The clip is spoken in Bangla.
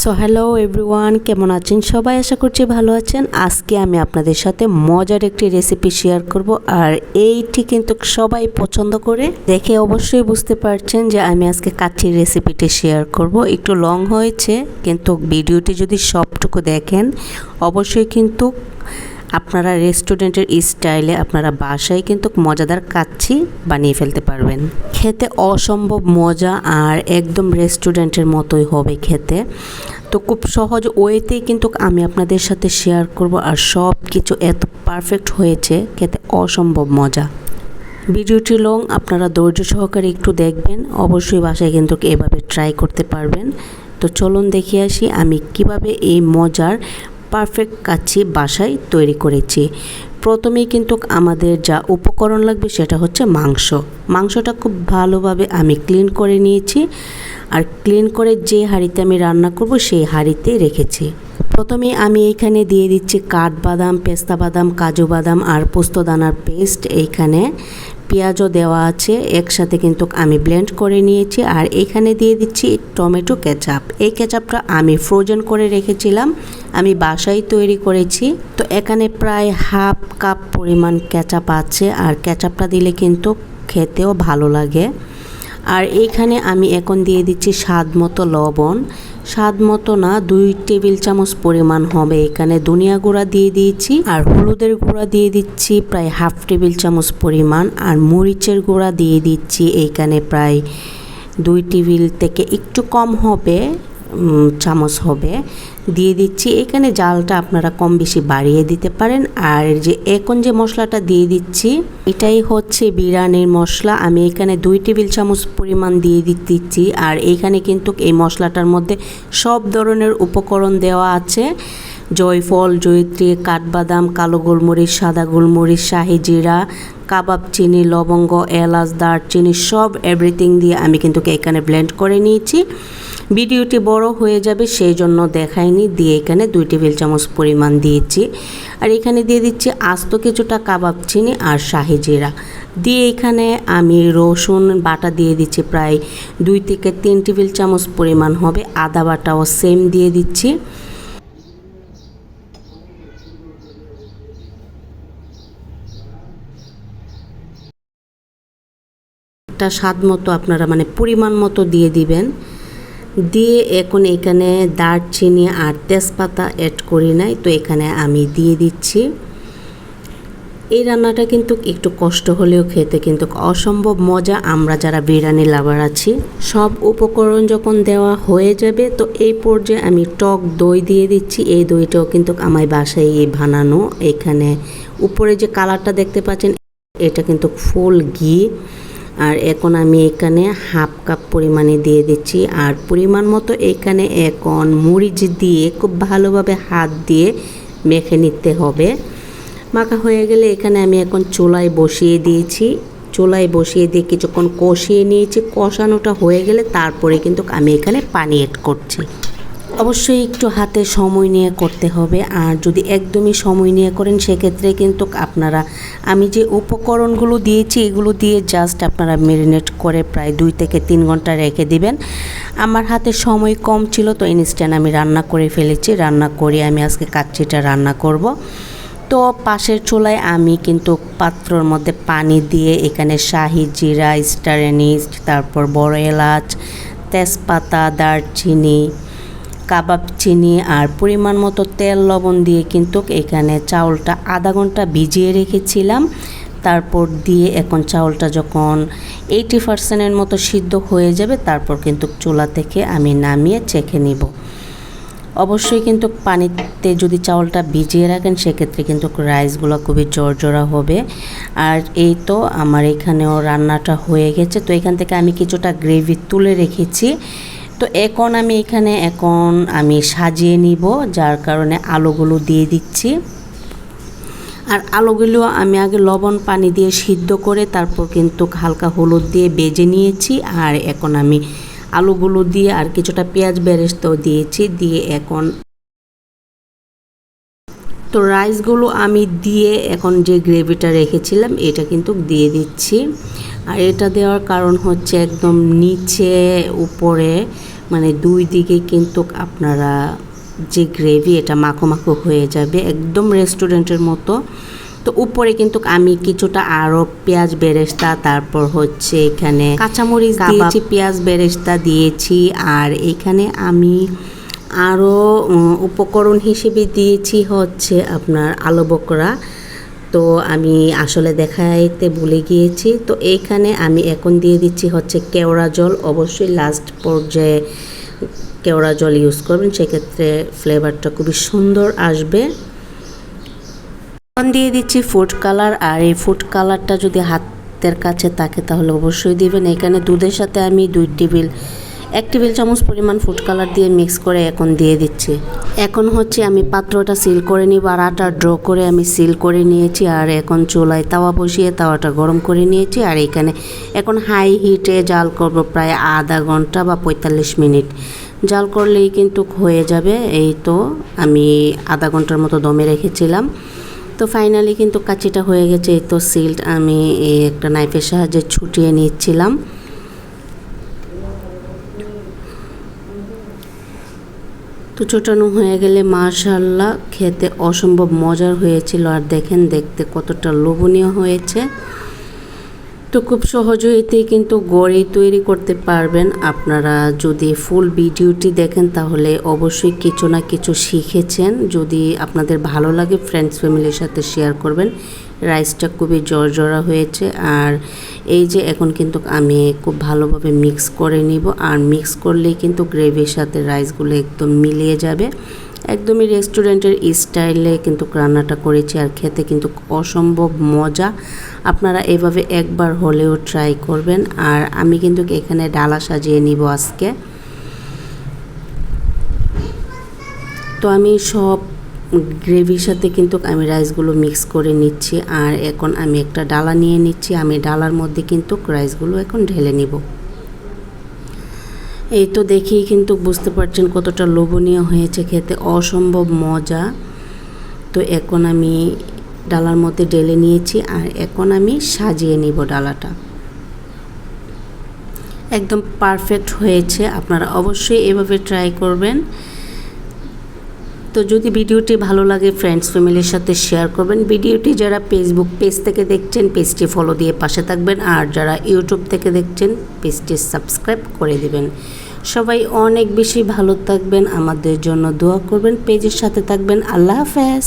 সো হ্যালো এভরিওয়ান, কেমন আছেন সবাই? আশা করছি ভালো আছেন। আজকে আমি আপনাদের সাথে মজার একটি রেসিপি শেয়ার করব, আর এইটি কিন্তু সবাই পছন্দ করে। দেখে অবশ্যই বুঝতে পারছেন যে আমি আজকে কাচ্চির রেসিপিটি শেয়ার করব। একটু লং হয়েছে, কিন্তু ভিডিওটি যদি সবটুকু দেখেন অবশ্যই কিন্তু আপনারা রেস্টুরেন্টের স্টাইলে আপনারা বাসায় কিন্তু মজাদার কাচ্চি বানিয়ে ফেলতে পারবেন। খেতে অসম্ভব মজা আর একদম রেস্টুরেন্টের মতোই হবে খেতে। তো খুব সহজ ওয়েতেই কিন্তু আমি আপনাদের সাথে শেয়ার করব, আর সব কিছু এত পারফেক্ট হয়েছে, খেতে অসম্ভব মজা। ভিডিওটি লং, আপনারা ধৈর্য সহকারে একটু দেখবেন। অবশ্যই বাসায় কিন্তু এভাবে ট্রাই করতে পারবেন। তো চলুন দেখে আসি আমি কিভাবে এই মজার পারফেক্ট কাচ্চি বাসায় তৈরি করেছি। প্রথমেই কিন্তু আমাদের যা উপকরণ লাগবে সেটা হচ্ছে মাংসটা খুব ভালোভাবে আমি ক্লিন করে নিয়েছি, আর ক্লিন করে যে হাঁড়িতে আমি রান্না করব সেই হাঁড়িতে রেখেছি। প্রথমে আমি এইখানে দিয়ে দিচ্ছি কাঠবাদাম, পেস্তা বাদাম, কাজু বাদাম আর পোস্তদানার পেস্ট। এইখানে পেঁয়াজও দেওয়া আছে, একসাথে কিন্তু আমি ব্লেন্ড করে নিয়েছি। আর এখানে দিয়ে দিচ্ছি টমেটো কেচাপ। এই কেচাপটা আমি ফ্রোজেন করে রেখেছিলাম, আমি বাসায় তৈরি করেছি। তো এখানে প্রায় হাফ কাপ পরিমাণ কেচাপ আছে, আর কেচাপটা দিলে কিন্তু খেতেও ভালো লাগে। আর এইখানে আমি এখন দিয়ে দিচ্ছি স্বাদ মতো লবণ। স্বাদ মতো না, 2 টেবিল চামচ পরিমাণ হবে। এখানে ধনিয়া গুঁড়া দিয়ে দিয়েছি, আর হলুদের গুঁড়া দিয়ে দিচ্ছি প্রায় হাফ টেবিল চামচ পরিমাণ, আর মরিচের গুঁড়া দিয়ে দিচ্ছি এইখানে প্রায় 2 টেবিল থেকে একটু কম হবে চামচ হবে দিয়ে দিচ্ছি। এখানে জালটা আপনারা কম বেশি বাড়িয়ে দিতে পারেন। আর যে এখন যে মশলাটা দিয়ে দিচ্ছি এটাই হচ্ছে বিরিয়ানির মশলা। আমি এখানে 2 টেবিল চামচ পরিমাণ দিয়ে দিচ্ছি। আর এইখানে কিন্তু এই মশলাটার মধ্যে সব ধরনের উপকরণ দেওয়া আছে। জয়ফল, জয়িত্রী, কাঠবাদাম, কালো গোলমরিচ, সাদা গোলমরিচ, শাহি জিরা, কাবাব চিনি, লবঙ্গ, এলাচ, দারচিনি, সব এভরিথিং দিয়ে আমি কিন্তু এখানে ব্লেন্ড করে নিয়েছি। ভিডিওটি বড় হয়ে যাবে সেই জন্য দেখাইনি, দিয়ে এখানে 2 টেবিল চামচ পরিমাণ দিয়েছি। আর এখানে দিয়ে দিচ্ছি আস্ত কিছুটা কাবাব চিনি আর শাহি জিরা দিয়ে এখানে আমি রসুন বাটা দিয়ে দিচ্ছি প্রায় 2 থেকে 3 টেবিল চামচ পরিমাণ হবে। আদা বাটাও সেম দিয়ে দিচ্ছি। একটা স্বাদ মতো আপনারা পরিমাণ মতো দিয়ে দিবেন। দিয়ে এখন এখানে দারচিনি আর তেজপাতা অ্যাড করি নাই, তো এখানে আমি দিয়ে দিচ্ছি। এই রান্নাটা কিন্তু একটু কষ্ট হলেও খেতে কিন্তু অসম্ভব মজা। আমরা যারা বিরিয়ানি লাভার আছি, সব উপকরণ যখন দেওয়া হয়ে যাবে তো এই পর্যায়ে আমি টক দই দিয়ে দিচ্ছি। এই দইটাও কিন্তু আমার বাসায় বানানো। এখানে উপরে যে কালারটা দেখতে পাচ্ছেন এটা কিন্তু ফুল ঘি। আর এখন আমি এখানে হাফ কাপ পরিমাণে দিয়ে দিচ্ছি। আর পরিমাণ মতো এখানে এখন মরিচ দিয়ে খুব ভালোভাবে হাত দিয়ে মেখে নিতে হবে। মাখা হয়ে গেলে এখানে আমি এখন চুলায় বসিয়ে দিয়েছি। চুলায় বসিয়ে দিয়ে কিছুক্ষণ কষিয়ে নিয়েছি। কষানোটা হয়ে গেলে তারপরে কিন্তু আমি এখানে পানি অ্যাড করছি। অবশ্যই একটু হাতে সময় নিয়ে করতে হবে, আর যদি একদমই সময় নিয়ে করেন সেক্ষেত্রে কিন্তু আপনারা আমি যে উপকরণগুলো দিয়েছি এগুলো দিয়ে জাস্ট আপনারা ম্যারিনেট করে প্রায় 2 থেকে 3 ঘন্টা রেখে দিবেন। আমার হাতে সময় কম ছিল, তো ইনস্ট্যান্ট আমি রান্না করে ফেলেছি। রান্না করে আমি আজকে কাচ্চিটা রান্না করব। তো পাশের চুলায় আমি কিন্তু পাত্রর মধ্যে পানি দিয়ে এখানে শাহি জিরা, স্টার এনিস, তারপর বড় এলাচ, তেজপাতা, দারচিনি, কাবাব চিনি আর পরিমাণ মতো তেল লবণ দিয়ে কিন্তু এখানে চাউলটা আধা ঘন্টা ভিজিয়ে রেখেছিলাম। তারপর দিয়ে এখন চাউলটা যখন 80% মতো সিদ্ধ হয়ে যাবে তারপর কিন্তু চুলা থেকে আমি নামিয়ে চেখে নিব। অবশ্যই কিন্তু পানিতে যদি চাউলটা ভিজিয়ে রাখেন সেক্ষেত্রে কিন্তু রাইসগুলো খুবই জর্জরা হবে। আর এই তো আমার এখানেও রান্নাটা হয়ে গেছে। তো এখান থেকে আমি কিছুটা গ্রেভি তুলে রেখেছি। তো এখন আমি সাজিয়ে নিব, যার কারণে আলুগুলো দিয়ে দিচ্ছি। আর আলুগুলো আমি আগে লবণ পানি দিয়ে সিদ্ধ করে তারপর কিন্তু হালকা হলুদ দিয়ে ভেজে নিয়েছি। আর এখন আমি আলুগুলো দিয়ে আর কিছুটা পেঁয়াজ বেরেস্তাও দিয়েছি। দিয়ে এখন তো রাইসগুলো আমি দিয়ে এখন যে গ্রেভিটা রেখেছিলাম এটা কিন্তু দিয়ে দিচ্ছি। আর এটা দেওয়ার কারণ হচ্ছে একদম নিচে উপরে মানে দুই দিকে কিন্তু আপনারা যে গ্রেভি এটা মাখো মাখো হয়ে যাবে একদম রেস্টুরেন্টের মতো। তো উপরে কিন্তু আমি কিছুটা আরও পেঁয়াজ বেরেস্তা, তারপর হচ্ছে এখানে কাঁচামরিচ দিয়েছি, পেঁয়াজ বেরেস্তা দিয়েছি। আর এখানে আমি আরও উপকরণ হিসেবে দিয়েছি হচ্ছে আপনার আলু বকরা। তো আমি আসলে দেখাইতে ভুলে গিয়েছি। তো এইখানে আমি এখন দিয়ে দিচ্ছি হচ্ছে কেওড়া জল। অবশ্যই লাস্ট পর্যায়ে কেওড়া জল ইউজ করবেন, সেক্ষেত্রে ফ্লেভারটা খুবই সুন্দর আসবে। এখন দিয়ে দিচ্ছি ফুড কালার। আর এই ফুড কালারটা যদি হাতের কাছে থাকে তাহলে অবশ্যই দিবেন। এখানে দুধের সাথে আমি 1 টেবিল চামচ পরিমাণ ফুড কালার দিয়ে মিক্স করে এখন দিয়ে দিচ্ছি। এখন হচ্ছে আমি পাত্রটা সিল করে নিব, আর আটা ড্র করে আমি সিল করে নিয়েছি। আর এখন চুলায় তাওয়া বসিয়ে তাওয়াটা গরম করে নিয়েছি। আর এখানে এখন হাই হিটে জাল করব প্রায় আধা ঘন্টা বা 45 মিনিট জাল করলেই কিন্তু হয়ে যাবে। এই তো আমি আধা ঘন্টার মতো দমে রেখেছিলাম। তো ফাইনালি কিন্তু কাচিটা হয়ে গেছে। এই তো সিল্ট আমি একটা নাইফের সাহায্যে ছুটিয়ে নিচ্ছিলাম। তো ছোটানো হয়ে গেলে মাশাআল্লাহ খেতে অসম্ভব মজার হয়েছিল। আর দেখেন দেখতে কতটা লোভনীয় হয়েছে। তো খুব সহজেই কিন্তু গড়ি তৈরি করতে পারবেন। আপনারা যদি ফুল ভিডিওটি দেখেন তাহলে অবশ্যই কিছু না কিছু শিখেছেন। যদি আপনাদের ভালো লাগে ফ্রেন্ডস ফ্যামিলির সাথে শেয়ার করবেন। রাইসটা খুবই জর্জরা হয়েছে। আর এই যে এখন কিন্তু আমি খুব ভালোভাবে মিক্স করে নিব। আর মিক্স করলেই কিন্তু গ্রেভির সাথে রাইসগুলো একদম মিলিয়ে যাবে। একদমই রেস্টুরেন্টের স্টাইলে কিন্তু রান্নাটা করেছি। আর খেতে কিন্তু অসম্ভব মজা। আপনারা এভাবে একবার হলেও ট্রাই করবেন। আর আমি কিন্তু এখানে ডালা সাজিয়ে নিব আজকে। তো আমি সব গ্রেভির সাথে কিন্তু আমি রাইসগুলো মিক্স করে নিচ্ছি। আর এখন আমি একটা ডালা নিয়ে নিচ্ছি। আমি ডালার মধ্যে কিন্তু রাইসগুলো এখন ঢেলে নিব। এই তো দেখেই কিন্তু বুঝতে পারছেন কতটা লোভনীয় হয়েছে, খেতে অসম্ভব মজা। তো এখন আমি ডালার মধ্যে ঢেলে নিয়েছি। আর এখন আমি সাজিয়ে নিব ডালাটা। একদম পারফেক্ট হয়েছে। আপনারা অবশ্যই এভাবে ট্রাই করবেন। তো যদি ভিডিওটি ভালো লাগে ফ্রেন্ডস ফ্যামিলির সাথে শেয়ার করবেন। ভিডিওটি যারা ফেসবুক পেজ থেকে দেখছেন পেজটি ফলো দিয়ে পাশে থাকবেন। আর যারা ইউটিউব থেকে দেখছেন পেজটি সাবস্ক্রাইব করে দিবেন। সবাই অনেক বেশি ভালো থাকবেন, আমাদের জন্য দোয়া করবেন, পেজের সাথে থাকবেন। আল্লাহ হাফেজ।